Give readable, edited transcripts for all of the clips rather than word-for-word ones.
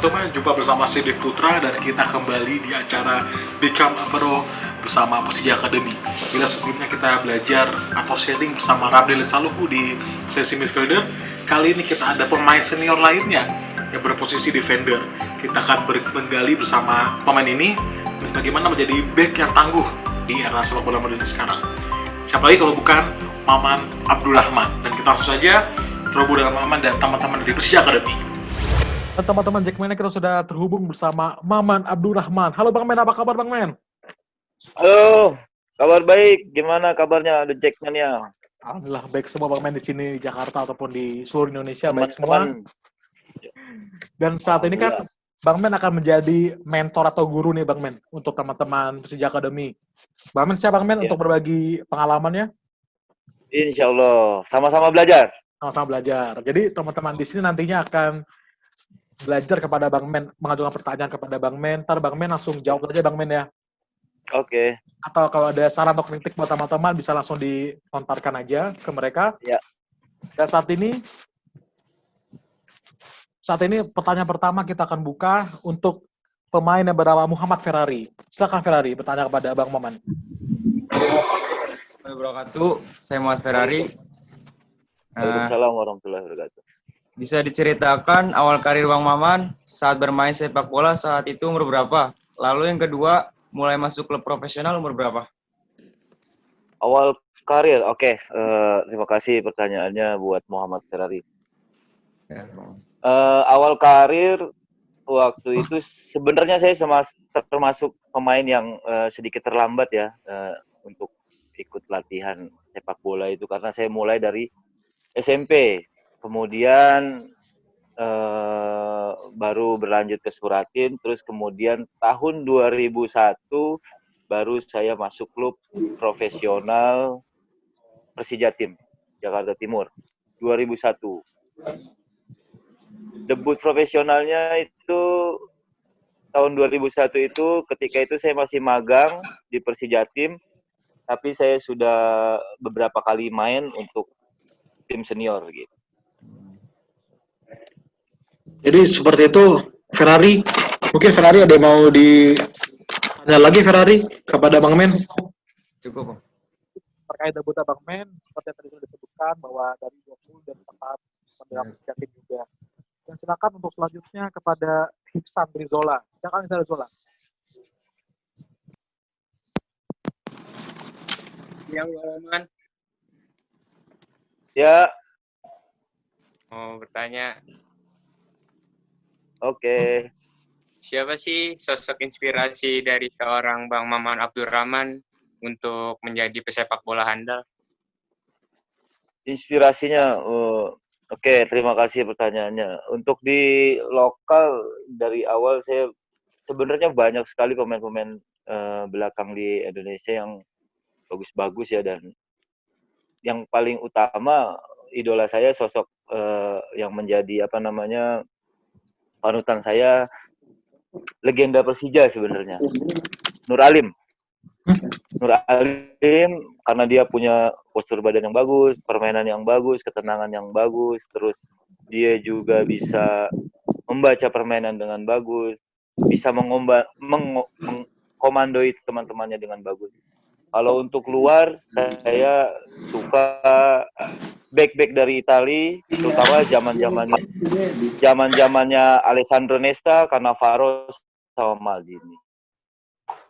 teman-teman, jumpa bersama Sidik Putra dan kita kembali di acara Become a Pro bersama Persija Academy. Bila sebelumnya kita belajar atau sharing bersama Rabdel Saluhu di sesi midfielder, kali ini kita ada pemain senior lainnya yang berposisi defender. Kita akan menggali bersama pemain ini bagaimana menjadi back yang tangguh di era sepak bola modern sekarang. Siapa lagi kalau bukan Maman Abdurrahman. Dan kita langsung saja terhubung dengan Maman dan teman-teman dari Persija Academy. Teman-teman Jackmania, kita sudah terhubung bersama Maman Abdurrahman. Halo Bang Men, apa kabar Bang Men? Halo, kabar baik. Gimana kabarnya The Jackmania? Alhamdulillah baik semua Bang Men di sini di Jakarta ataupun di seluruh Indonesia, baik semua. Dan saat ini kan Bang Men akan menjadi mentor atau guru nih Bang Men untuk teman-teman Persija Academy. Bang Men siap Bang Men untuk berbagi pengalamannya? Insya Allah, sama-sama belajar. Sama-sama belajar. Jadi teman-teman di sini nantinya akan belajar kepada Bang Men, mengajukan pertanyaan kepada Bang Men, ntar Bang Men langsung jawab aja Bang Men ya. Oke. Atau kalau ada saran atau kritik buat teman-teman bisa langsung dilontarkan aja ke mereka. Ya. Dan saat ini pertanyaan pertama kita akan buka untuk pemain yang bernama Muhammad Ferrari. Silakan Ferrari bertanya kepada Bang Maman. Assalamualaikum warahmatullahi wabarakatuh. Saya Muhammad Ferrari. Waalaikumsalam warahmatullahi wabarakatuh. Bisa diceritakan awal karir Bang Maman saat bermain sepak bola saat itu umur berapa? Lalu yang kedua, mulai masuk klub profesional umur berapa? Awal karir, oke. Terima kasih pertanyaannya buat Muhammad Ferrari. Ya. Awal karir waktu itu sebenarnya saya termasuk pemain yang sedikit terlambat ya untuk ikut latihan sepak bola itu karena saya mulai dari SMP. Kemudian baru berlanjut ke Suratin, terus kemudian tahun 2001 baru saya masuk klub profesional Persija Tim Jakarta Timur 2001. Debut profesionalnya itu tahun 2001 itu, ketika itu saya masih magang di Persija Tim, tapi saya sudah beberapa kali main untuk tim senior gitu. Jadi seperti itu Ferrari. Mungkin Ferrari ada yang mau ditanya lagi Ferrari kepada Bang Men? Cukup. Terkait debut Bang Men, seperti yang tadi sudah disebutkan bahwa dari 20 dan sempat membela Persija Tim juga. Dan silakan untuk selanjutnya kepada Iksan Rizola. Silakan Iksan Rizola. Yang Maman Ya, mau bertanya, oke. siapa sih sosok inspirasi dari seorang Bang Maman Abdurrahman untuk menjadi pesepak bola handal? Inspirasinya, oke, terima kasih pertanyaannya. Untuk di lokal dari awal saya sebenarnya banyak sekali pemain-pemain belakang di Indonesia yang bagus-bagus ya, dan yang paling utama idola saya sosok yang menjadi panutan saya, legenda Persija sebenarnya, Nur Alim karena dia punya postur badan yang bagus, permainan yang bagus, ketenangan yang bagus, terus dia juga bisa membaca permainan dengan bagus, bisa mengkomandoi teman-temannya dengan bagus. Kalau untuk luar, saya suka back-back dari Italia, terutama zaman-zamannya Alessandro Nesta, Cannavaro, sama Maldini.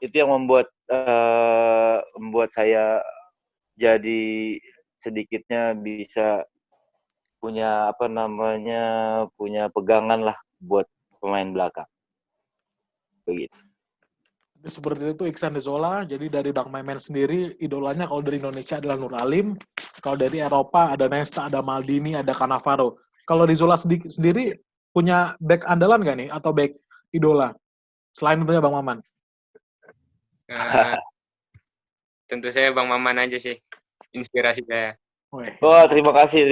Itu yang membuat saya jadi sedikitnya bisa punya punya pegangan lah buat pemain belakang. Begitu. Seperti itu Iksan Rizola. Jadi dari Bang Mamen sendiri, idolanya kalau dari Indonesia adalah Nur Alim, kalau dari Eropa ada Nesta, ada Maldini, ada Cannavaro. Kalau Rizola sendiri punya back andalan nggak nih, atau back idola? Selain tentunya Bang Maman. Tentu saya Bang Maman aja sih, inspirasi saya. Wah, terima kasih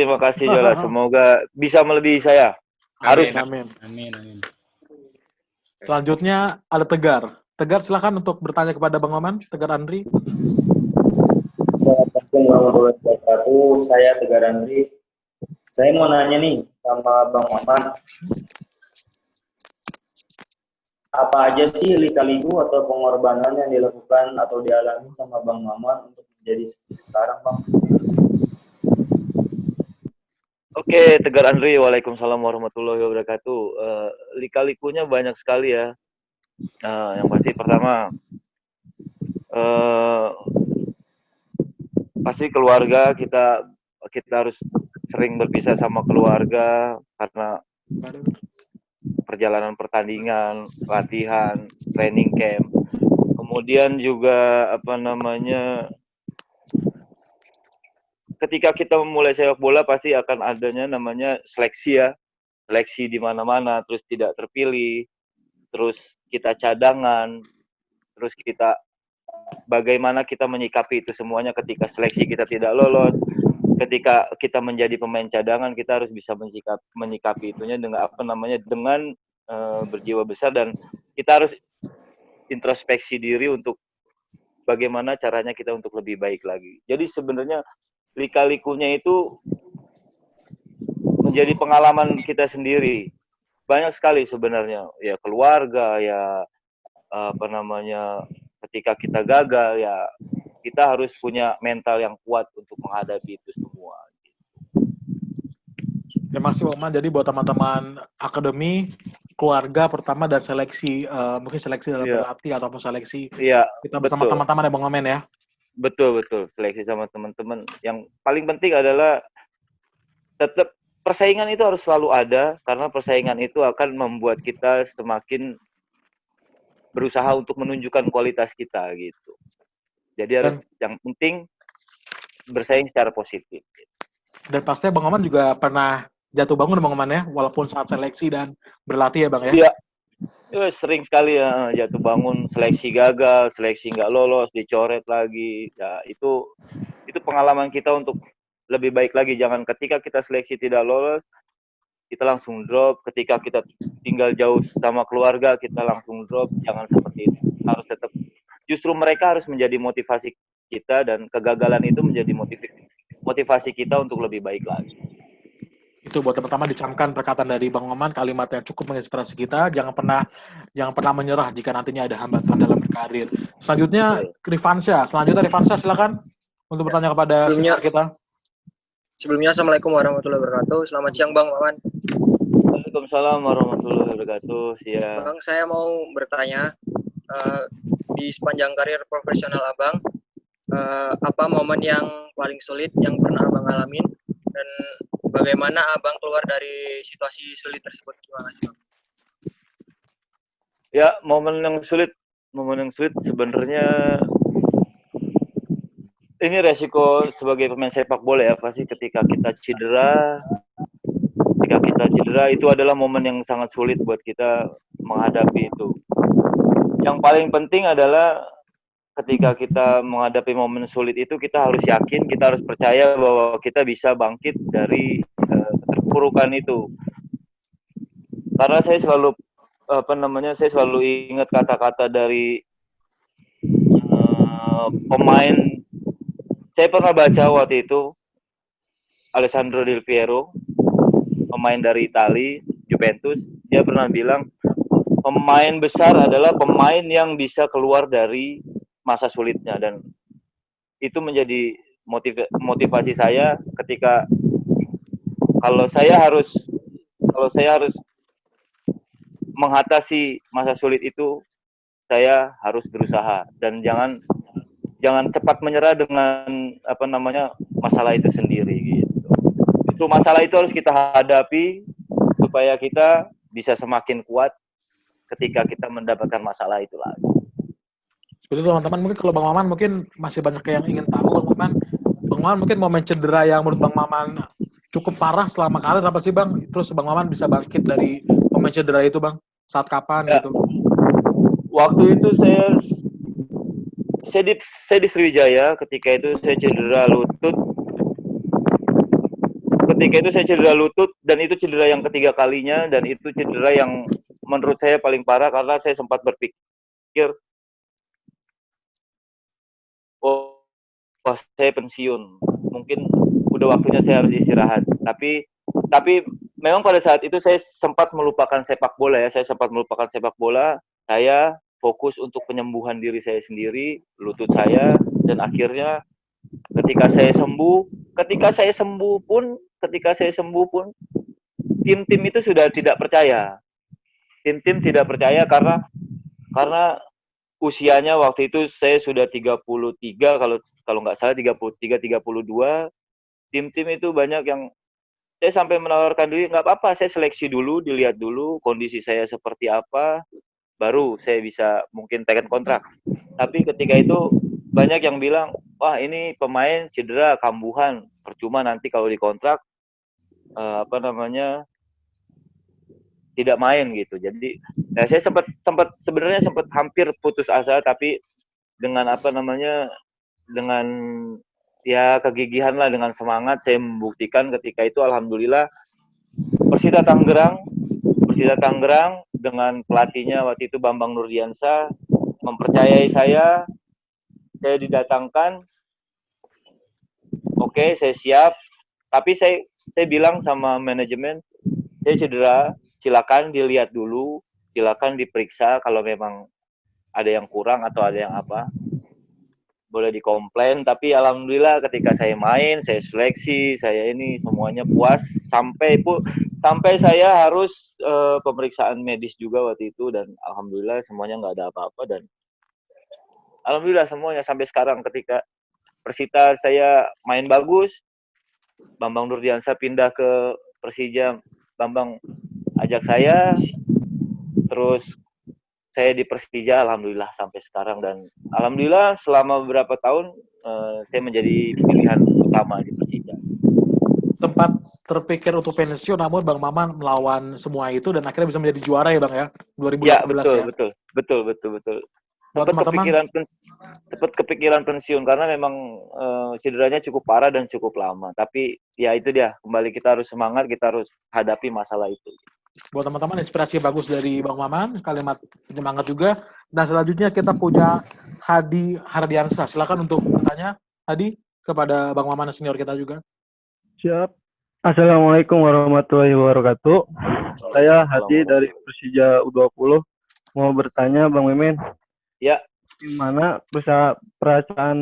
Jola. Semoga bisa melebihi saya. Harus. Amin. Amin. Selanjutnya ada Tegar. Tegar, silakan untuk bertanya kepada Bang Maman. Tegar Andri. Assalamualaikum warahmatullahi wabarakatuh. Saya Tegar Andri. Saya mau nanya nih sama Bang Maman. apa aja sih lika-liku atau pengorbanan yang dilakukan atau dialami sama Bang Maman untuk menjadi seperti sekarang, Bang? Oke, Tegar Andri, waalaikumsalam warahmatullahi wabarakatuh. Lika-likunya banyak sekali ya. Yang pasti pertama, pasti keluarga kita harus sering berpisah sama keluarga karena perjalanan pertandingan, latihan, training camp. Kemudian juga ketika kita memulai sepak bola pasti akan adanya namanya seleksi ya. Seleksi di mana-mana, terus tidak terpilih, terus kita cadangan, terus kita bagaimana kita menyikapi itu semuanya ketika seleksi kita tidak lolos, ketika kita menjadi pemain cadangan kita harus bisa menyikapi itunya dengan dengan berjiwa besar, dan kita harus introspeksi diri untuk bagaimana caranya kita untuk lebih baik lagi. Jadi sebenarnya lika-likunya itu menjadi pengalaman kita sendiri. Banyak sekali sebenarnya, ya keluarga, ya ketika kita gagal, ya kita harus punya mental yang kuat untuk menghadapi itu semua. Terima kasih Bang Maman. Jadi buat teman-teman akademi, keluarga pertama, dan seleksi, mungkin seleksi dalam berlatih ataupun seleksi kita bersama teman-teman ya Bang Maman ya. Betul, seleksi sama teman-teman. Yang paling penting adalah tetap persaingan itu harus selalu ada, karena persaingan itu akan membuat kita semakin berusaha untuk menunjukkan kualitas kita gitu. Jadi harus yang penting bersaing secara positif. Dan pastinya Bang Maman juga pernah jatuh bangun Bang Maman ya, walaupun saat seleksi dan berlatih ya Bang ya? Iya, sering sekali ya jatuh bangun, seleksi gagal, seleksi nggak lolos, dicoret lagi. Ya itu pengalaman kita untuk lebih baik lagi. Jangan ketika kita seleksi tidak lolos, kita langsung drop. Ketika kita tinggal jauh sama keluarga, kita langsung drop. Jangan seperti itu. Harus tetap, justru mereka harus menjadi motivasi kita, dan kegagalan itu menjadi motivasi kita untuk lebih baik lagi. Itu buat teman-teman dicamkan perkataan dari Bang Maman, kalimat yang cukup menginspirasi kita. Jangan pernah menyerah jika nantinya ada hambatan dalam berkarir. Selanjutnya Rifansyah. Silakan untuk bertanya kepada senior kita. Sebelumnya Assalamualaikum warahmatullahi wabarakatuh. Selamat siang Bang Maman. Waalaikumsalam warahmatullahi wabarakatuh. Siang. Bang, saya mau bertanya, di sepanjang karir profesional Abang, apa momen yang paling sulit yang pernah Abang alamin, dan bagaimana Abang keluar dari situasi sulit tersebut? Terima kasih Bang. Ya, momen yang sulit sebenarnya ini resiko sebagai pemain sepak bola ya. Pasti ketika kita cedera itu adalah momen yang sangat sulit buat kita menghadapi itu. Yang paling penting adalah ketika kita menghadapi momen sulit itu, kita harus yakin, kita harus percaya bahwa kita bisa bangkit dari keterpurukan itu. Karena saya selalu ingat kata-kata dari pemain. Saya pernah baca waktu itu Alessandro Del Piero, pemain dari Italia, Juventus. Dia pernah bilang, pemain besar adalah pemain yang bisa keluar dari masa sulitnya, dan itu menjadi motivasi saya ketika kalau saya harus mengatasi masa sulit itu, saya harus berusaha dan jangan cepat menyerah dengan masalah itu sendiri gitu. Itu masalah itu harus kita hadapi supaya kita bisa semakin kuat ketika kita mendapatkan masalah itu lagi. Seperti itu teman-teman, mungkin kalau Bang Maman mungkin masih banyak yang ingin tahu Bang Maman mungkin momen cedera yang menurut Bang Maman cukup parah selama karir apa sih Bang? Terus Bang Maman bisa bangkit dari momen cedera itu Bang? Saat kapan gitu? Waktu itu saya di Sriwijaya, ketika itu saya cedera lutut. Dan itu cedera yang ketiga kalinya, dan itu cedera yang menurut saya paling parah karena saya sempat berpikir, saya pensiun, mungkin udah waktunya saya harus istirahat. Tapi memang pada saat itu saya sempat melupakan sepak bola. saya fokus untuk penyembuhan diri saya sendiri, lutut saya, dan akhirnya ketika saya sembuh pun tim-tim itu sudah tidak percaya. Tim-tim tidak percaya karena usianya waktu itu saya sudah 33, kalau nggak salah 33 32. Tim-tim itu banyak yang saya sampai menawarkan diri, nggak apa-apa, saya seleksi dulu, dilihat dulu kondisi saya seperti apa, baru saya bisa mungkin teken kontrak. Tapi ketika itu banyak yang bilang, wah ini pemain cedera, kambuhan, percuma nanti kalau dikontrak tidak main gitu. Jadi saya sebenarnya sempat hampir putus asa, tapi dengan dengan ya kegigihan lah, dengan semangat saya membuktikan ketika itu. Alhamdulillah Persita Tangerang dengan pelatihnya waktu itu Bambang Nurdiansyah mempercayai saya didatangkan. Oke, saya siap, tapi saya bilang sama manajemen, saya cedera, silakan dilihat dulu, silakan diperiksa, kalau memang ada yang kurang atau ada yang apa, boleh dikomplain. Tapi alhamdulillah ketika saya main, saya seleksi, saya ini semuanya puas, sampai saya harus pemeriksaan medis juga waktu itu, dan alhamdulillah semuanya nggak ada apa-apa, dan alhamdulillah semuanya sampai sekarang. Ketika Persita saya main bagus, Bambang Nurdiansyah pindah ke Persija, Bambang ajak saya, terus saya di Persija alhamdulillah sampai sekarang, dan alhamdulillah selama beberapa tahun saya menjadi pilihan utama di Persija. Sempat terpikir untuk pensiun, namun Bang Maman melawan semua itu dan akhirnya bisa menjadi juara ya Bang ya, 2018 Ya, ya. betul. Buat Sempat kepikiran pensiun karena memang cederanya cukup parah dan cukup lama. Tapi ya itu dia, kembali kita harus semangat, kita harus hadapi masalah itu. Buat teman-teman, inspirasi bagus dari Bang Maman, kalimat penyemangat juga. Dan selanjutnya kita punya Hadi Hardiansyah. Silakan untuk bertanya, Hadi, kepada Bang Maman senior kita juga. Siap. Assalamualaikum warahmatullahi wabarakatuh. Saya Hadi dari Persija U20. Mau bertanya Bang Memen. Ya. Gimana perasaan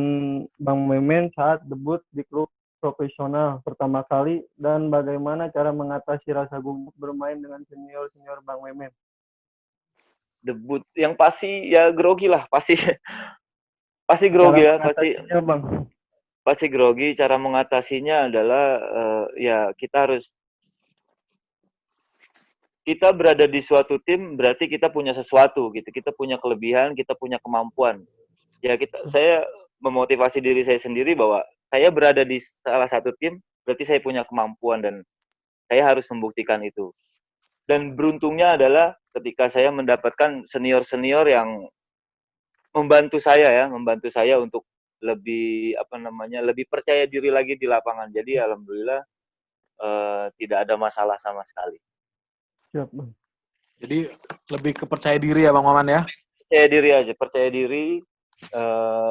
Bang Memen saat debut di klub profesional pertama kali, dan bagaimana cara mengatasi rasa gugup bermain dengan senior-senior Bang Memen? Debut yang pasti ya grogi lah, pasti grogi ya, Bang. Pasti grogi. Cara mengatasinya adalah ya kita berada di suatu tim, berarti kita punya sesuatu gitu. Kita punya kelebihan, kita punya kemampuan. Ya saya memotivasi diri saya sendiri bahwa saya berada di salah satu tim, berarti saya punya kemampuan dan saya harus membuktikan itu. Dan beruntungnya adalah ketika saya mendapatkan senior-senior yang membantu saya untuk lebih lebih percaya diri lagi di lapangan. Jadi alhamdulillah tidak ada masalah sama sekali. Siap, Bang. Jadi lebih kepercaya diri ya Bang Maman ya?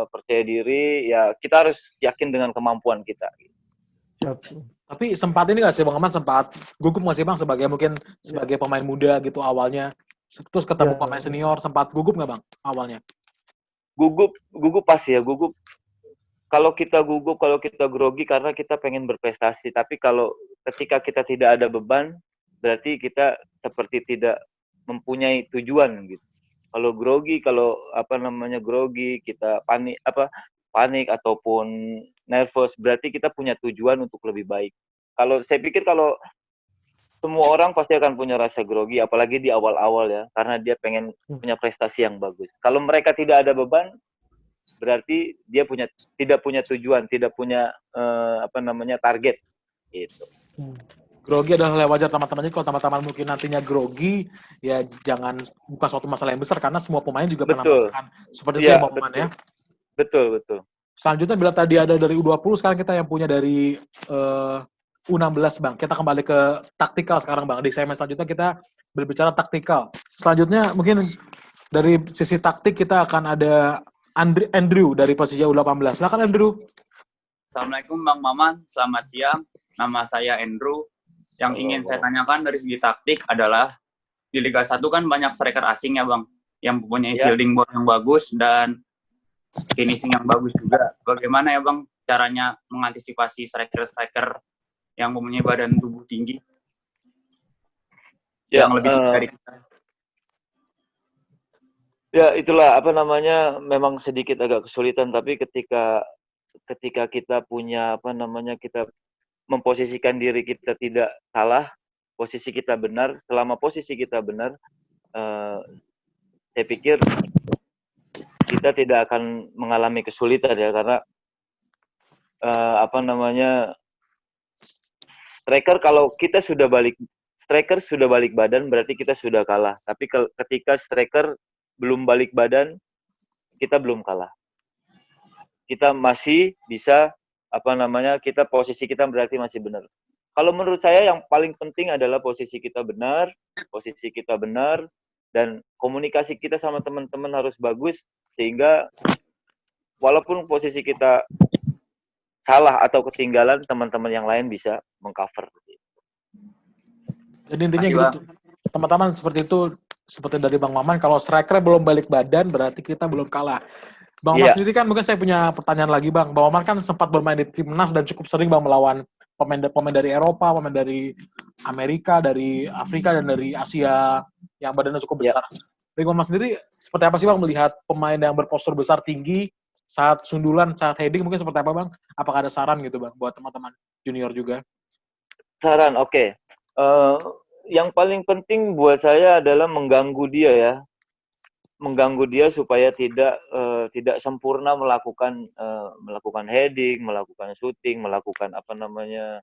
Percaya diri, ya kita harus yakin dengan kemampuan kita. Siap. Tapi sempat ini nggak sih Bang Maman, sempat gugup nggak sih Bang sebagai pemain muda gitu awalnya? Terus ketemu pemain senior, sempat gugup nggak Bang awalnya? Gugup pasti ya, gugup. Kalau kita grogi karena kita pengen berprestasi, tapi kalau ketika kita tidak ada beban, berarti kita seperti tidak mempunyai tujuan gitu. Kalau grogi, kita panik ataupun nervous, berarti kita punya tujuan untuk lebih baik. Saya pikir kalau semua orang pasti akan punya rasa grogi, apalagi di awal-awal ya, karena dia pengen punya prestasi yang bagus. Kalau mereka tidak ada beban, berarti dia tidak punya tujuan, tidak punya target gitu. Grogi adalah hal yang wajar teman-teman. Jadi kalau teman-teman mungkin nantinya grogi, ya bukan suatu masalah yang besar karena semua pemain juga pernah merasakan seperti itu ya Bang Maman ya. Betul. Selanjutnya bila tadi ada dari U20, sekarang kita yang punya dari U16 Bang. Kita kembali ke taktikal sekarang Bang. Di segmen selanjutnya kita berbicara taktikal. Selanjutnya mungkin dari sisi taktik kita akan ada Andrew dari Persija U18. Silakan Andrew. Assalamualaikum Bang Maman, selamat siang. Nama saya Andrew. Yang ingin saya tanyakan dari segi taktik adalah di Liga 1 kan banyak striker asing ya Bang. yang mempunyai Ya. shielding ball yang bagus dan finishing yang bagus juga. Bagaimana ya Bang caranya mengantisipasi striker-striker yang mempunyai badan tubuh tinggi Ya, yang lebih tinggi dari kita? ya itulah apa namanya, memang sedikit agak kesulitan, tapi ketika kita punya apa namanya, kita memposisikan diri kita tidak salah, posisi kita benar, selama posisi kita benar, saya pikir kita tidak akan mengalami kesulitan ya, karena apa namanya, striker sudah balik badan berarti kita sudah kalah. Tapi ketika striker belum balik badan, kita belum kalah. Kita masih bisa apa namanya, posisi kita berarti masih benar. Kalau menurut saya yang paling penting adalah posisi kita benar, dan komunikasi kita sama teman-teman harus bagus, sehingga walaupun posisi kita salah atau ketinggalan, teman-teman yang lain bisa mengcover. Jadi intinya gitu, teman-teman, seperti itu, seperti dari Bang Maman, kalau striker belum balik badan, berarti kita belum kalah. Bang Maman sendiri kan, mungkin saya punya pertanyaan lagi, Bang. Bang Maman kan sempat bermain di timnas dan cukup sering Bang melawan pemain dari Eropa, pemain dari Amerika, dari Afrika, dan dari Asia yang badannya cukup besar. Dari Bang Maman sendiri, seperti apa sih Bang melihat pemain yang berpostur besar tinggi, saat sundulan, saat heading, mungkin seperti apa Bang? Apakah ada saran gitu Bang, buat teman-teman junior juga? Saran, oke. Yang paling penting buat saya adalah mengganggu dia supaya tidak sempurna melakukan heading, melakukan shooting, melakukan apa namanya,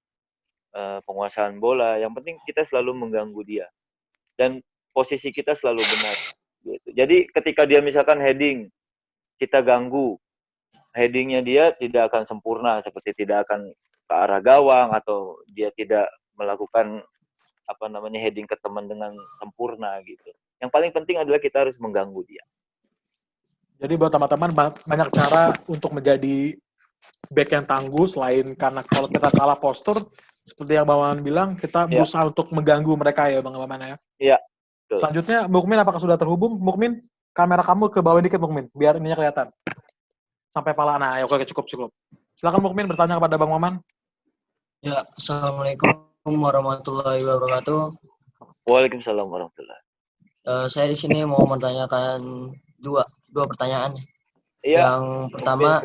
penguasaan bola. Yang penting kita selalu mengganggu dia dan posisi kita selalu benar gitu. Jadi ketika dia misalkan heading, kita ganggu, headingnya dia tidak akan sempurna, seperti tidak akan ke arah gawang, atau dia tidak melakukan apa namanya, heading ke teman dengan sempurna gitu. Yang paling penting adalah kita harus mengganggu dia. Jadi buat teman-teman, banyak cara untuk menjadi back yang tangguh, selain karena kalau kita kalah postur, seperti yang Bang Maman bilang, kita berusaha untuk mengganggu mereka ya Bang Maman ya. Iya. Selanjutnya, Mukmin apakah sudah terhubung? Mukmin, kamera kamu ke bawah dikit Mukmin, biar ininya kelihatan. Sampai pala, nah ya, oke, cukup. Silakan Mukmin bertanya kepada Bang Maman. Ya, Assalamualaikum warahmatullahi wabarakatuh. Waalaikumsalam warahmatullahi. Saya di sini mau menanyakan dua pertanyaan. Iya. Yang pertama,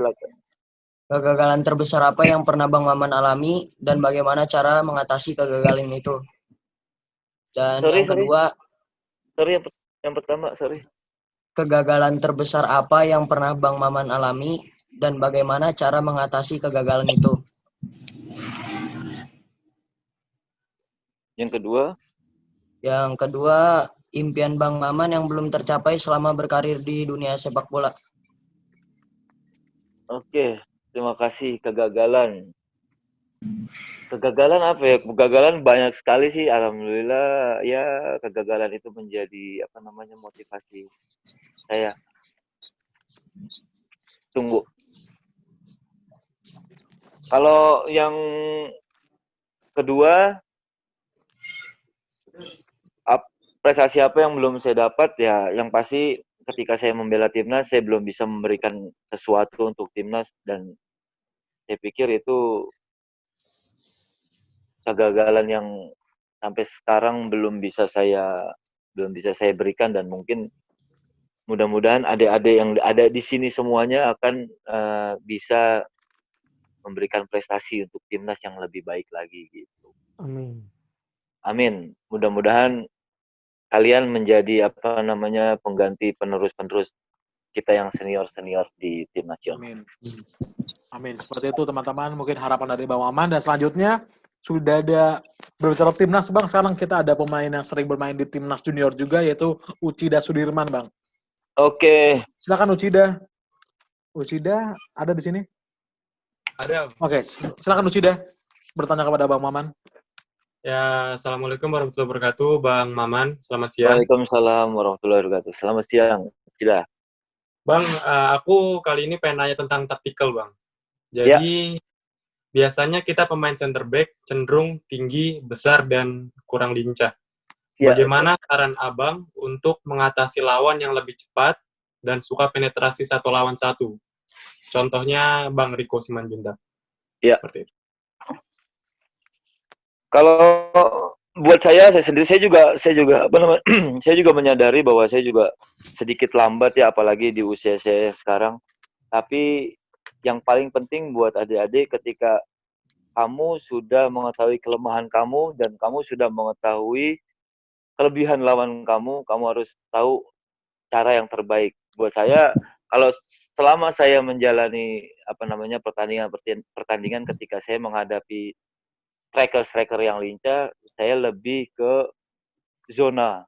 kegagalan terbesar apa yang pernah Bang Maman alami dan bagaimana cara mengatasi kegagalan itu? Dan kedua, yang pertama, kegagalan terbesar apa yang pernah Bang Maman alami dan bagaimana cara mengatasi kegagalan itu? Yang kedua, impian Bang Maman yang belum tercapai selama berkarir di dunia sepak bola. Oke, terima kasih. Kegagalan apa ya? Kegagalan banyak sekali sih. Alhamdulillah ya, kegagalan itu menjadi apa namanya, motivasi saya. Tunggu. Kalau yang kedua, prestasi apa yang belum saya dapat ya, yang pasti ketika saya membela timnas, saya belum bisa memberikan sesuatu untuk timnas, dan saya pikir itu kegagalan yang sampai sekarang belum bisa saya berikan, dan mungkin mudah-mudahan adik-adik yang ada di sini semuanya akan bisa memberikan prestasi untuk timnas yang lebih baik lagi gitu. Amin. Mudah-mudahan kalian menjadi apa namanya, pengganti penerus kita yang senior di tim nasional. Amin. Seperti itu teman-teman, mungkin harapan dari Bang Maman. Dan selanjutnya sudah ada, berbicara timnas Bang, sekarang kita ada pemain yang sering bermain di timnas junior juga, yaitu Uchida Sudirman Bang. Oke. Silakan Uchida. Uchida ada di sini? Ada. Oke, silakan Uchida bertanya kepada Bang Maman. Ya, Assalamualaikum warahmatullahi wabarakatuh, Bang Maman. Selamat siang. Waalaikumsalam warahmatullahi wabarakatuh. Selamat siang. Uchida. Bang, aku kali ini pengen nanya tentang taktikal, Bang. Jadi, biasanya kita pemain center back cenderung tinggi, besar, dan kurang lincah. Ya, bagaimana saran Abang untuk mengatasi lawan yang lebih cepat dan suka penetrasi satu lawan satu? Contohnya Bang Riko Simanjuntak. ya. Seperti itu. Kalau buat saya sendiri, saya juga apa namanya, saya juga menyadari bahwa saya juga sedikit lambat ya, apalagi di usia saya sekarang. Tapi yang paling penting buat adik-adik, ketika kamu sudah mengetahui kelemahan kamu dan kamu sudah mengetahui kelebihan lawan kamu harus tahu cara yang terbaik. Buat saya, kalau selama saya menjalani apa namanya pertandingan ketika saya menghadapi striker yang lincah, saya lebih ke zona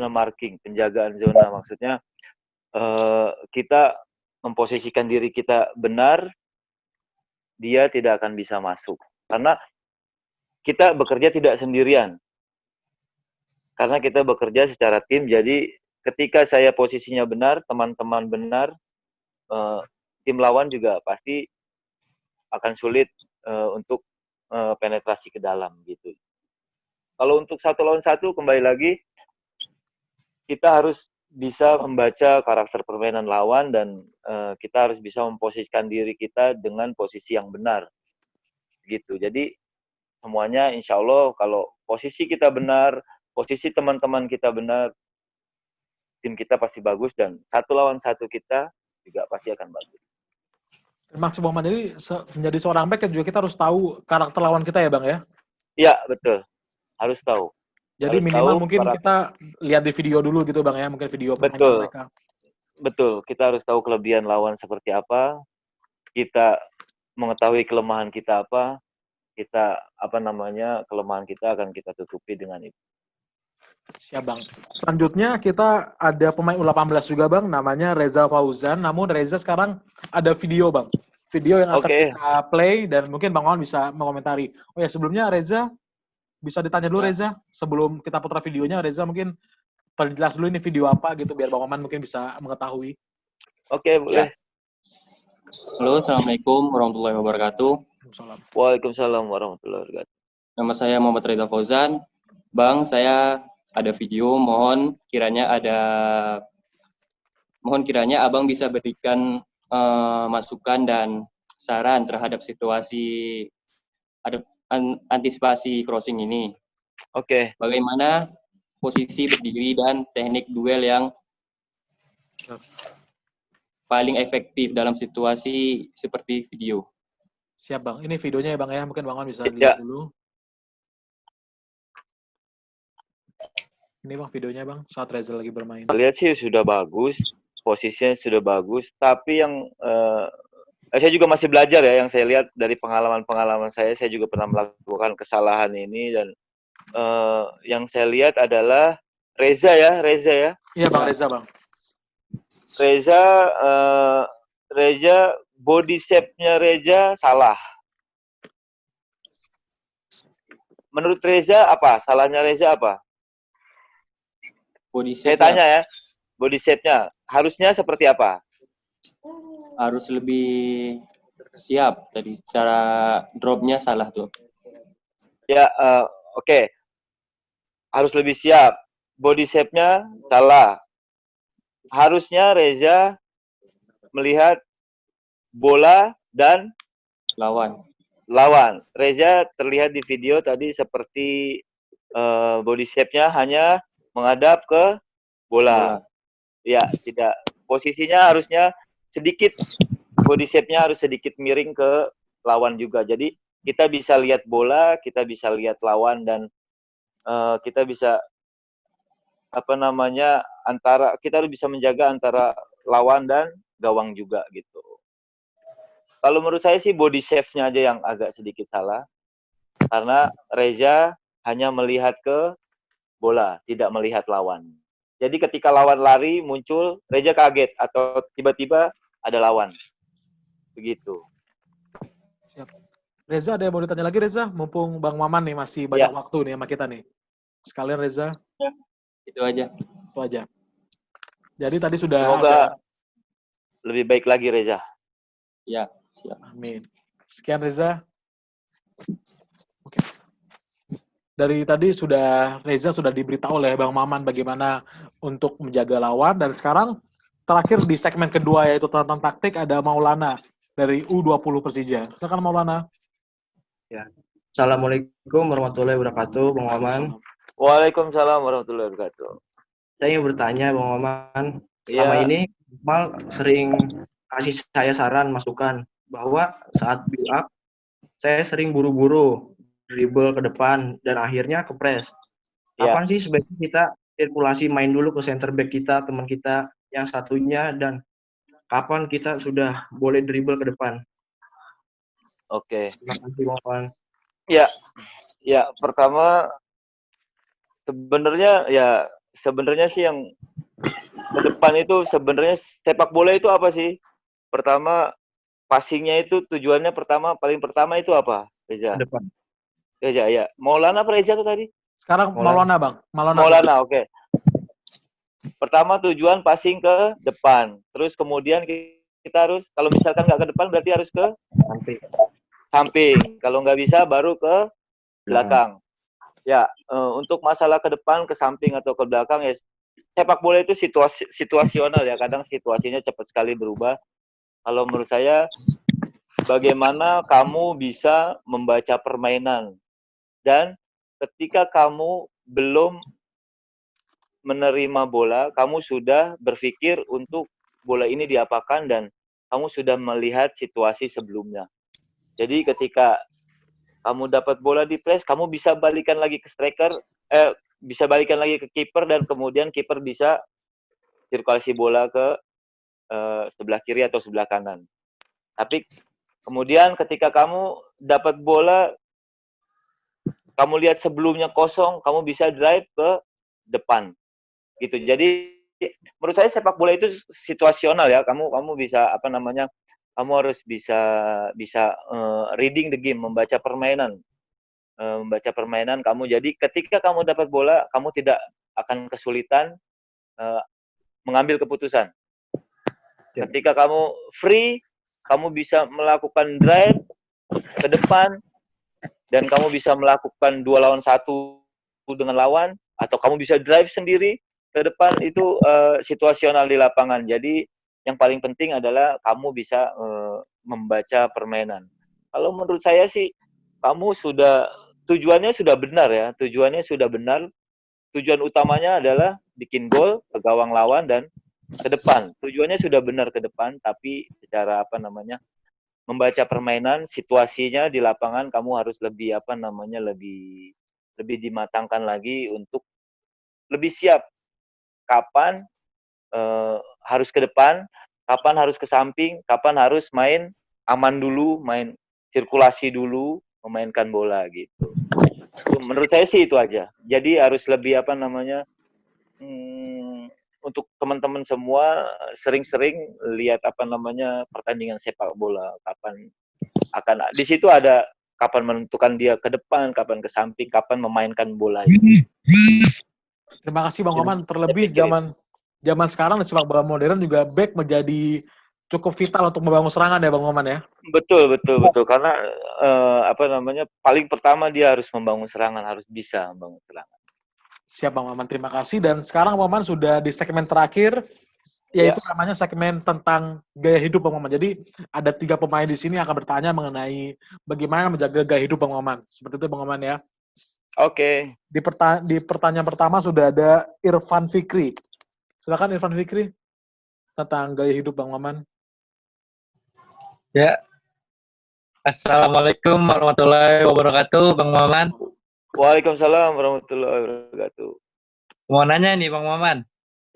marking, penjagaan zona. Maksudnya kita memposisikan diri kita benar, dia tidak akan bisa masuk. Karena kita bekerja tidak sendirian. Karena kita bekerja secara tim, jadi ketika saya posisinya benar, teman-teman benar, tim lawan juga pasti akan sulit untuk penetrasi ke dalam gitu. Kalau untuk 1 lawan 1, kembali lagi, kita harus bisa membaca karakter permainan lawan dan kita harus bisa memposisikan diri kita dengan posisi yang benar gitu. Jadi semuanya insya Allah kalau posisi kita benar, posisi teman-teman kita benar, tim kita pasti bagus dan 1 lawan 1 kita juga pasti akan bagus. Maksud Bang Man, jadi menjadi seorang back juga kita harus tahu karakter lawan kita ya Bang ya? Iya, betul. Harus tahu. Jadi Harus minimal tahu mungkin kita lihat di video dulu gitu Bang ya, mungkin video permainan mereka. Betul, kita harus tahu kelebihan lawan seperti apa, kita mengetahui kelemahan kita apa, kelemahan kita akan kita tutupi dengan itu. Siap Bang. Selanjutnya kita ada pemain U18 juga Bang, namanya Reza Fauzan. Namun Reza sekarang ada video Bang. Video yang akan kita play dan mungkin Bang Wan bisa mengomentari. Oh ya, sebelumnya Reza, bisa ditanya dulu Reza, sebelum kita putar videonya, Reza mungkin perjelas dulu ini video apa gitu, biar Bang Oman mungkin bisa mengetahui. Oke, boleh. Halo, Assalamualaikum warahmatullahi wabarakatuh. Waalaikumsalam warahmatullahi wabarakatuh. Nama saya Muhammad Reza Fauzan. Bang, saya ada video, mohon kiranya Abang bisa berikan masukan dan saran terhadap situasi antisipasi crossing ini. Oke. Bagaimana posisi berdiri dan teknik duel yang paling efektif dalam situasi seperti video. Siap Bang, ini videonya ya Bang ya, mungkin Bang Wan bisa lihat dulu. Ini Bang videonya Bang, saat Reza lagi bermain. Lihat sih sudah bagus, posisinya sudah bagus, tapi yang saya juga masih belajar ya, yang saya lihat dari pengalaman saya juga pernah melakukan kesalahan ini dan yang saya lihat adalah Reza ya. Iya Bang, Reza Bang. Reza body shape-nya Reza salah. Menurut Reza apa? Salahnya Reza apa? Body Saya shape tanya ya, body shape-nya harusnya seperti apa? Harus lebih siap tadi, cara drop-nya salah tuh. Ya, oke. Harus lebih siap. Body shape-nya salah. Harusnya Reza melihat bola dan lawan. Reza terlihat di video tadi seperti body shape-nya hanya menghadap ke bola. Ya, tidak. Posisinya harusnya sedikit, body shape-nya harus sedikit miring ke lawan juga. Jadi kita bisa lihat bola, kita bisa lihat lawan dan kita bisa kita harus bisa menjaga antara lawan dan gawang juga gitu. Kalau menurut saya sih body shape-nya aja yang agak sedikit salah. Karena Reza hanya melihat ke bola, tidak melihat lawan. Jadi ketika lawan lari muncul, Reza kaget atau tiba-tiba ada lawan. Begitu. Reza, ada yang mau ditanya lagi Reza? Mumpung Bang Maman nih masih banyak waktu nih sama kita nih. Sekalian Reza. Ya, itu aja. Itu aja. Jadi tadi sudah semoga lebih baik lagi Reza. Ya, siap. Amin. Sekian Reza. Oke. dari tadi Reza sudah diberitahu oleh Bang Maman bagaimana untuk menjaga lawan, dan sekarang terakhir di segmen kedua yaitu tentang taktik ada Maulana dari U20 Persija. Silakan Maulana. Ya. Assalamualaikum warahmatullahi wabarakatuh, Bang Maman. Waalaikumsalam warahmatullahi wabarakatuh. Saya ingin bertanya, Bang Maman, selama ini Mal sering kasih saya saran, masukan bahwa saat build up saya sering buru-buru dribble ke depan dan akhirnya kepres. Kapan sih sebaiknya kita sirkulasi main dulu ke center back kita, teman kita yang satunya, dan kapan kita sudah boleh dribble ke depan? Oke. Terima kasih, Bang Maman. Ya, pertama sebenarnya sih yang ke depan itu sebenarnya sepak bola itu apa sih? Pertama, passingnya itu tujuannya paling pertama itu apa, Reza? Ke depan. Reza, ya. Maulana apa Reza tuh tadi? Sekarang Maulana, Bang. Maulana, oke. Pertama tujuan passing ke depan. Terus kemudian kita harus, kalau misalkan nggak ke depan berarti harus ke samping. Kalau nggak bisa baru ke belakang. Ya, untuk masalah ke depan, ke samping atau ke belakang ya sepak bola itu situasional ya. Kadang situasinya cepat sekali berubah. Kalau menurut saya, bagaimana kamu bisa membaca permainan. Dan ketika kamu belum menerima bola, kamu sudah berpikir untuk bola ini diapakan dan kamu sudah melihat situasi sebelumnya. Jadi ketika kamu dapat bola di press, kamu bisa balikan lagi ke striker, bisa balikan lagi ke kiper, dan kemudian kiper bisa sirkulasi bola ke sebelah kiri atau sebelah kanan. Tapi kemudian ketika kamu dapat bola, kamu lihat sebelumnya kosong, kamu bisa drive ke depan. Gitu. Jadi menurut saya sepak bola itu situasional ya. Kamu bisa kamu harus bisa reading the game, membaca permainan. Membaca permainan kamu. Jadi ketika kamu dapat bola, kamu tidak akan kesulitan mengambil keputusan. Ketika kamu free, kamu bisa melakukan drive ke depan, dan kamu bisa melakukan 2 lawan 1 dengan lawan, atau kamu bisa drive sendiri ke depan. Itu situasional di lapangan. Jadi yang paling penting adalah kamu bisa membaca permainan. Kalau menurut saya sih, tujuannya sudah benar ya. Tujuannya sudah benar. Tujuan utamanya adalah bikin gol ke gawang lawan dan ke depan. Tujuannya sudah benar ke depan, tapi secara membaca permainan, situasinya di lapangan kamu harus lebih lebih dimatangkan lagi untuk lebih siap kapan harus ke depan, kapan harus ke samping, kapan harus main aman dulu, main sirkulasi dulu, memainkan bola gitu. Menurut saya sih itu aja. Jadi harus lebih untuk teman-teman semua sering-sering lihat pertandingan sepak bola, kapan akan di situ ada kapan menentukan dia ke depan, kapan ke samping, kapan memainkan bola itu. Terima kasih Bang Maman. Terlebih zaman sekarang di sepak bola modern juga back menjadi cukup vital untuk membangun serangan ya Bang Maman ya. Betul. Karena paling pertama dia harus membangun serangan, harus bisa membangun serangan. Siap Bang Maman, terima kasih. Dan sekarang Bang Maman sudah di segmen terakhir, yaitu namanya segmen tentang gaya hidup Bang Maman. Jadi ada 3 pemain di sini yang akan bertanya mengenai bagaimana menjaga gaya hidup Bang Maman. Seperti itu Bang Maman ya. Oke. Di pertanyaan pertama sudah ada Irfan Fikri. Silakan Irfan Fikri tentang gaya hidup Bang Maman. Ya. Assalamualaikum warahmatullahi wabarakatuh, Bang Maman. Waalaikumsalam warahmatullahi wabarakatuh. Mau nanya nih Bang Maman.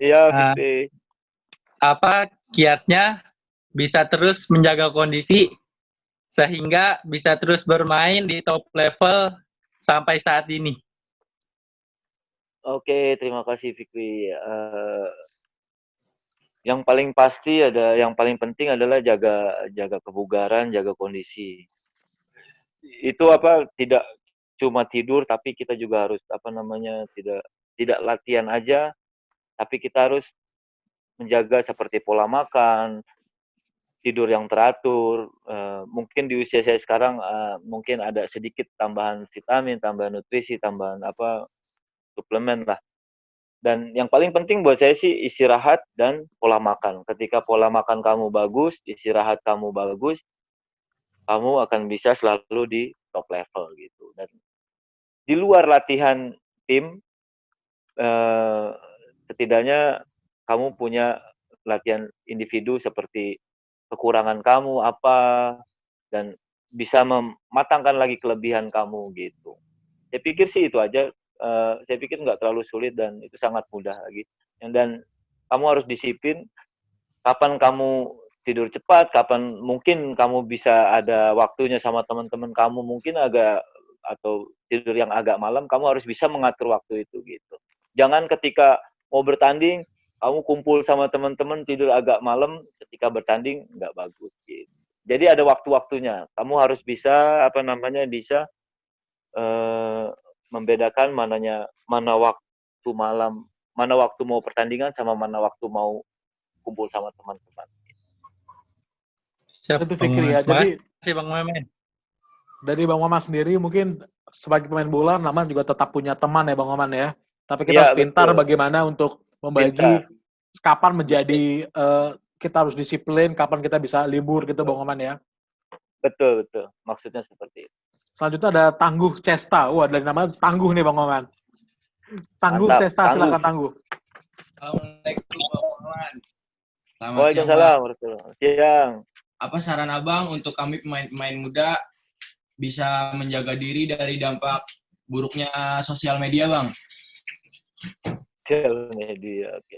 Iya, Fikri. Apa kiatnya bisa terus menjaga kondisi sehingga bisa terus bermain di top level sampai saat ini? Oke, terima kasih Fikri. Yang paling penting adalah jaga kebugaran, jaga kondisi. Itu tidak cuma tidur, tapi kita juga harus tidak latihan aja, tapi kita harus menjaga seperti pola makan, tidur yang teratur, mungkin mungkin di usia saya sekarang mungkin ada sedikit tambahan vitamin, tambahan nutrisi, tambahan suplemen lah. Dan yang paling penting buat saya sih istirahat dan pola makan. Ketika pola makan kamu bagus, istirahat kamu bagus, kamu akan bisa selalu di top level gitu. Dan di luar latihan tim, setidaknya kamu punya latihan individu seperti kekurangan kamu apa, dan bisa mematangkan lagi kelebihan kamu gitu. Saya pikir sih itu aja. Saya pikir nggak terlalu sulit dan itu sangat mudah lagi. Dan kamu harus disiplin. Kapan kamu tidur cepat, kapan mungkin kamu bisa ada waktunya sama teman-teman kamu, mungkin atau tidur yang agak malam, kamu harus bisa mengatur waktu itu gitu. Jangan ketika mau bertanding, kamu kumpul sama teman-teman tidur agak malam, ketika bertanding nggak bagus gitu. Jadi ada waktu-waktunya. Kamu harus bisa bisa membedakan mana waktu malam, mana waktu mau pertandingan sama mana waktu mau kumpul sama teman-teman. Itu Fikri ya. Jadi Makasih Bang Maman. dari Bang Maman sendiri mungkin sebagai pemain bola, Maman juga tetap punya teman ya Bang Maman ya. Tapi kita harus pintar bagaimana untuk membagi kapan menjadi kita harus disiplin, kapan kita bisa libur gitu Bang Maman ya. Betul. Maksudnya seperti itu. Selanjutnya ada Tangguh Cesta. Wah, dari nama Tangguh nih Bang Maman. Tangguh Cesta, silakan Tangguh. Assalamualaikum Bang Maman. Waalaikumsalam. Siang. Apa saran Abang untuk kami pemain-pemain muda bisa menjaga diri dari dampak buruknya sosial media, Bang? Sosial media, oke.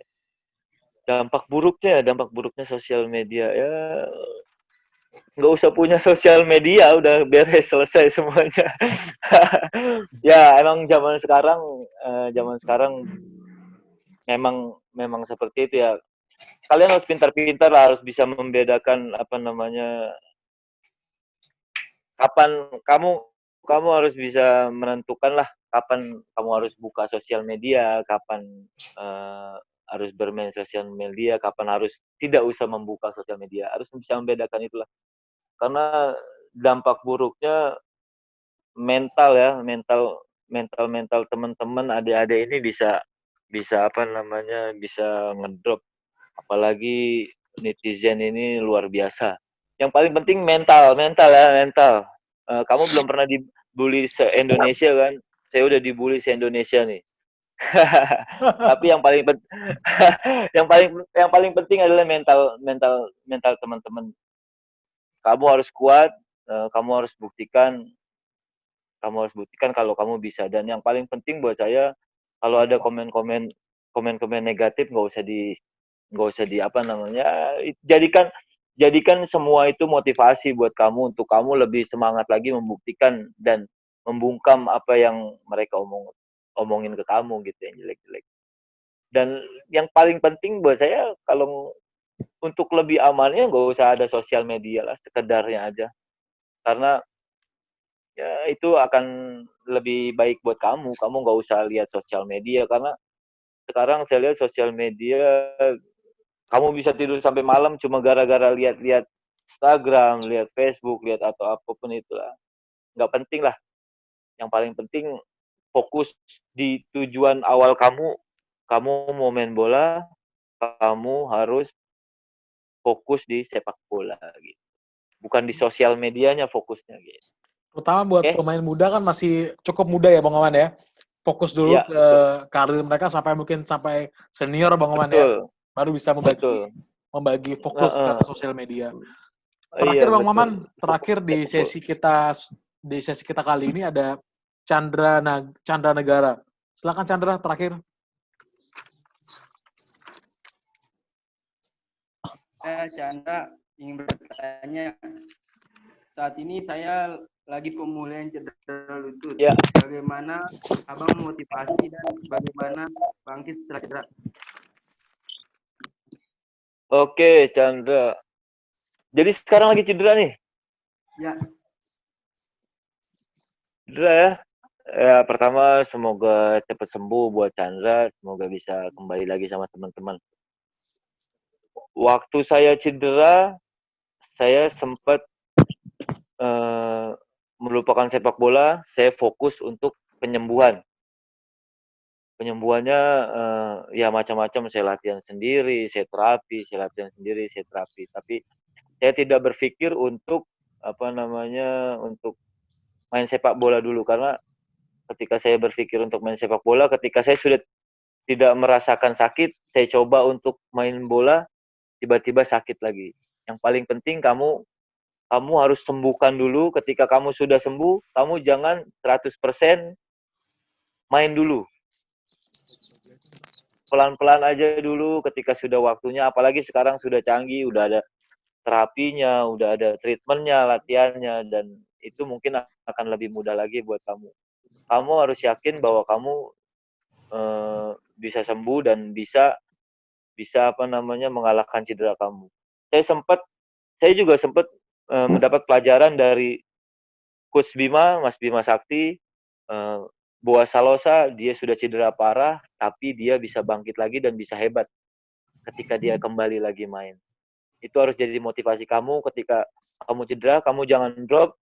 Dampak buruknya sosial media ya, nggak usah punya sosial media, udah beres, selesai semuanya. Ya emang zaman sekarang memang seperti itu ya. Kalian harus pintar-pintar lah, harus bisa membedakan kapan kamu harus bisa menentukan lah kapan kamu harus buka sosial media, kapan harus bermain sosial media, kapan harus tidak usah membuka sosial media, harus bisa membedakan itulah. Karena dampak buruknya mental teman-teman adik-adik ini bisa ngedrop. Apalagi netizen ini luar biasa. Yang paling penting mental. Kamu belum pernah dibully se-Indonesia kan? Saya udah dibully se-Indonesia nih. Tapi yang paling penting adalah mental teman-teman. Kamu harus kuat, kamu harus buktikan kalau kamu bisa. Dan yang paling penting buat saya, kalau ada komen-komen negatif nggak usah jadikan semua itu motivasi buat kamu untuk kamu lebih semangat lagi membuktikan dan membungkam apa yang mereka omongin ke kamu gitu yang jelek-jelek. Dan yang paling penting buat saya, kalau untuk lebih amannya nggak usah ada sosial media lah, sekedarnya aja. Karena ya itu akan lebih baik buat kamu nggak usah lihat sosial media, karena sekarang saya lihat sosial media kamu bisa tidur sampai malam cuma gara-gara lihat Instagram, lihat Facebook, lihat atau apapun itulah. Nggak penting lah. Yang paling penting fokus di tujuan awal kamu mau main bola, kamu harus fokus di sepak bola gitu. Bukan di sosial medianya fokusnya gitu. Terutama buat pemain muda kan masih cukup muda ya Bang Maman ya. Fokus dulu ke karir mereka sampai senior Bang Maman ya. Baru bisa membagi fokus ke sosial media. Terakhir Bang Maman, di sesi kita kali ini ada Chandra Negara. Silakan Chandra, terakhir. Chandra ingin bertanya. Saat ini saya lagi pemulihan cedera lutut. Ya. Bagaimana Abang motivasi dan bagaimana bangkit setelah cedera? Oke, Chandra. Jadi sekarang lagi cedera nih? Ya. Cedera ya? Ya, pertama semoga cepat sembuh buat Chandra. Semoga bisa kembali lagi sama teman-teman. Waktu saya cedera, saya sempat melupakan sepak bola, saya fokus untuk penyembuhan. Penyembuhannya ya macam-macam, saya latihan sendiri, saya terapi, saya latihan sendiri, saya terapi. Tapi saya tidak berpikir untuk untuk main sepak bola dulu, karena ketika saya berpikir untuk main sepak bola, ketika saya sudah tidak merasakan sakit, saya coba untuk main bola, tiba-tiba sakit lagi. Yang paling penting kamu harus sembuhkan dulu. Ketika kamu sudah sembuh, kamu jangan 100% main dulu. Pelan-pelan aja dulu ketika sudah waktunya, apalagi sekarang sudah canggih, udah ada terapinya, udah ada treatmentnya, latihannya, dan itu mungkin akan lebih mudah lagi buat kamu. Kamu harus yakin bahwa kamu bisa sembuh dan bisa mengalahkan cedera kamu. Saya juga sempat mendapat pelajaran dari Coach Bima, Mas Bima Sakti, Boaz Salosa, dia sudah cedera parah, tapi dia bisa bangkit lagi dan bisa hebat ketika dia kembali lagi main. Itu harus jadi motivasi kamu. Ketika kamu cedera, kamu jangan drop,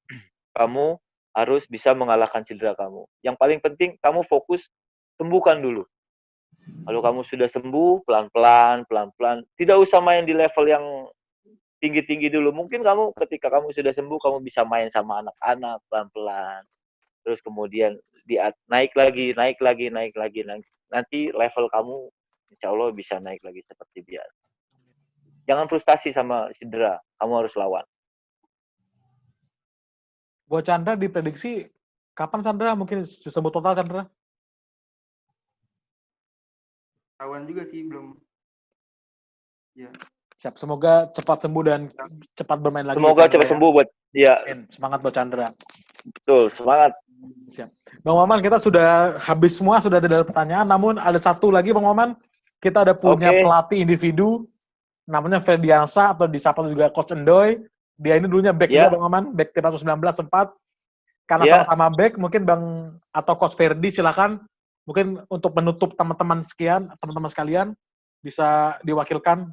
kamu harus bisa mengalahkan cedera kamu. Yang paling penting, kamu fokus sembuhkan dulu. Kalau kamu sudah sembuh, pelan-pelan, tidak usah main di level yang tinggi-tinggi dulu. Mungkin ketika kamu sudah sembuh, kamu bisa main sama anak-anak pelan-pelan. Terus kemudian naik lagi. Nanti level kamu insya Allah bisa naik lagi seperti biasa. Jangan frustasi sama cedera, kamu harus lawan. Buat Chandra diprediksi kapan Chandra mungkin sembuh total Chandra? Tahuan juga sih belum. Ya. Siap, semoga cepat sembuh dan cepat bermain lagi. Semoga cepat sembuh buat semangat buat Chandra. Betul, semangat. Siap. Bang Maman, kita sudah habis semua, sudah ada pertanyaan, namun ada satu lagi Bang Maman, kita ada punya pelatih individu, namanya Ferdiansa atau disapa juga Coach Endoy. Dia ini dulunya back juga Bang Maman, back 319 sempat. Karena sama-sama back, mungkin Bang atau Coach Ferdi silakan mungkin untuk menutup teman-teman sekalian bisa diwakilkan.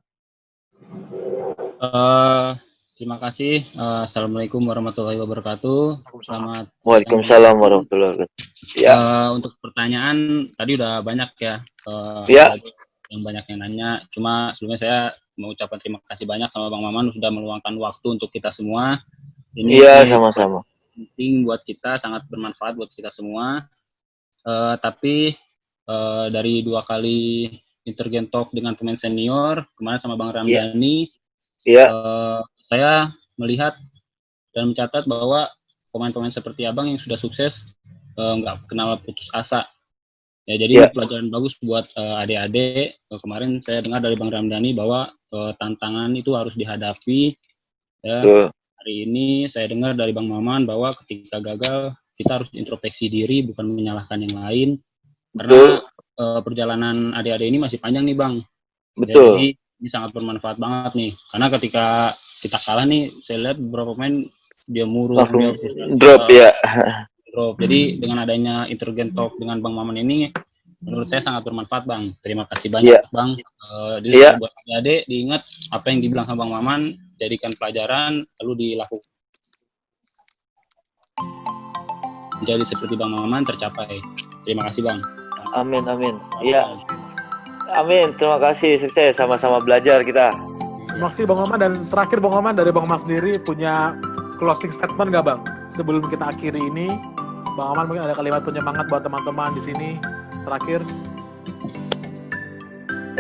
Terima kasih. Assalamualaikum warahmatullahi wabarakatuh. Selamat. Waalaikumsalam warahmatullahi wabarakatuh. Untuk pertanyaan tadi udah banyak ya. Yang banyak yang nanya. Cuma sebelumnya saya mengucapkan terima kasih banyak sama Bang Maman sudah meluangkan waktu untuk kita semua. Ini sama-sama. Penting buat kita, sangat bermanfaat buat kita semua. Tapi dari 2 kali Intergen Talk dengan pemain senior kemarin sama Bang Ramdhani. Saya melihat dan mencatat bahwa pemain-pemain seperti Abang yang sudah sukses nggak kenal putus asa. Ya, jadi pelajaran bagus buat adik-adik. Kemarin saya dengar dari Bang Ramdhani bahwa tantangan itu harus dihadapi. Ya, hari ini saya dengar dari Bang Maman bahwa ketika gagal kita harus introspeksi diri, bukan menyalahkan yang lain. Karena perjalanan adik-adik ini masih panjang nih Bang. Betul. Jadi ini sangat bermanfaat banget nih. Karena ketika kita kalah nih, saya lihat beberapa pemain dia murung, langsung drop ya. Drop. Jadi dengan adanya Intergen Talk dengan Bang Maman ini, menurut saya sangat bermanfaat Bang. Terima kasih banyak Bang. Jadi buat adik-adik diingat apa yang dibilang sama Bang Maman, jadikan pelajaran lalu dilakukan. Jadi seperti Bang Maman tercapai. Terima kasih Bang. Amin. Iya. Amin. Terima kasih, sukses, sama-sama belajar kita. Terima kasih Bang Maman, dan terakhir Bang Maman dari Bang Mas sendiri punya closing statement nggak Bang? Sebelum kita akhiri ini, Bang Maman mungkin ada kalimat penyemangat buat teman-teman di sini terakhir.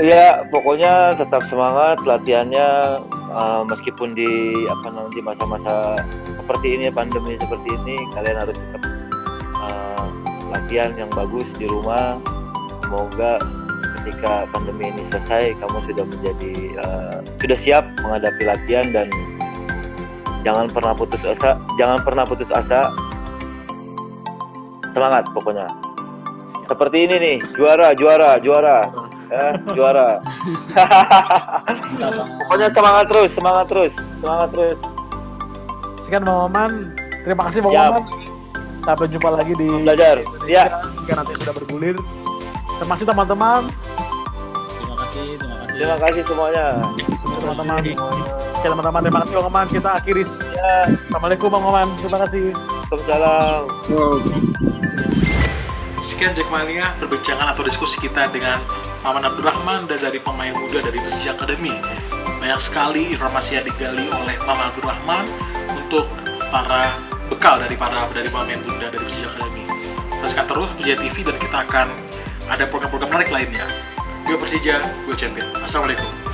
Iya, pokoknya tetap semangat latihannya, meskipun di masa-masa seperti ini, pandemi seperti ini, kalian harus tetap latihan yang bagus di rumah. Semoga ketika pandemi ini selesai, kamu sudah sudah siap menghadapi latihan dan jangan pernah putus asa. Semangat pokoknya. Seperti ini nih, juara. Juara. Pokoknya semangat terus. Sekian Bang Maman. Terima kasih Bang Maman. Sampai jumpa lagi di belajar. Jika nanti sudah bergulir. Terima kasih teman-teman. Terima kasih semuanya. Teman-teman. Oke teman-teman, terima kasih Bang Maman. Kita akhiri Ya. Assalamualaikum Bang Maman, terima kasih. Waalaikumsalam. Sekian Jackmania perbincangan atau diskusi kita dengan Maman Abdurrahman dan dari pemain muda dari Persija Academy. Banyak sekali informasi yang digali oleh Maman Abdurrahman untuk para bekal dari pemain muda dari Persija Academy. Saksikan terus Persija TV dan kita akan ada program-program menarik lainnya. Gue Persija, gue champion. Assalamualaikum.